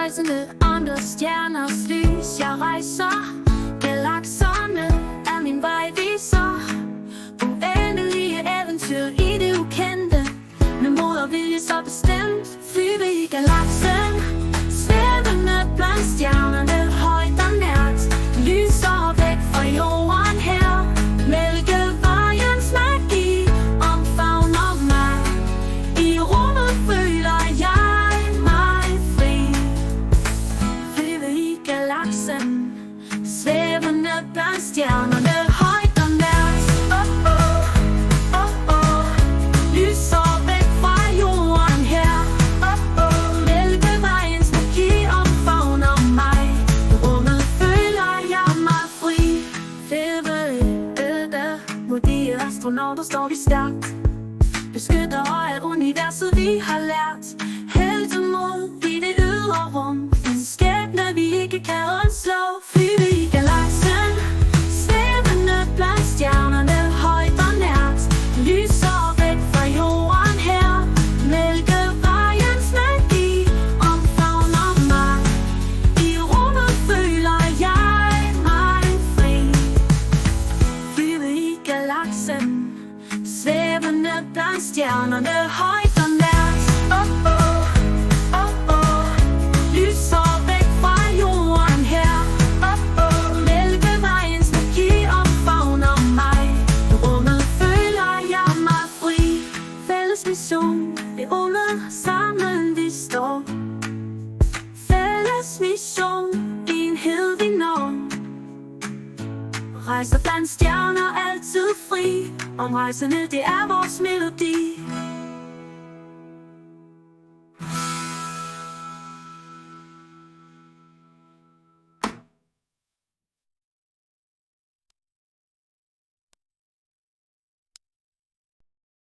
rejsende, andre stjerners lys. Jeg rejser, galakserne er min vejviser. Uendelige eventyr i det ukendte, med mod og vilje så bestemt. Flyve i galaksen, svævende blandt stjernerne, højt og nært. Lyser væk fra jorden her, Mælkevejens magi omfavner mig. I rummet føler jeg mig fri. Flyve i galaksen, svævende blandt stjernerne, højt og nært. Lyser væk fra jorden her. Mælkevejens magi omfavner mig. I rummet føler jeg mig fri. Mod de astronauter står vi stærkt, beskytter af universet vi har lært. Heltemod i det ydre rum, en skæbne vi ikke kan undslå. Flyve i galaksen, svævende blandt stjernerne, højt og nært. Lyser væk fra jorden her, Mælkevejens magi omfavner mig. I rummet føler jeg mig fri. Flyve i galaksen, svævende blandt stjernerne, højt og nært. Lyser væk fra jorden her. Mælkevejens magi omfavner mig. I rummet føler jeg mig fri. Fælles mission, det under sammen vi står. Fælles mission, enhed vi når. Rejser blandt stjerner, altid fri. Omrejsende, det er vores melodi.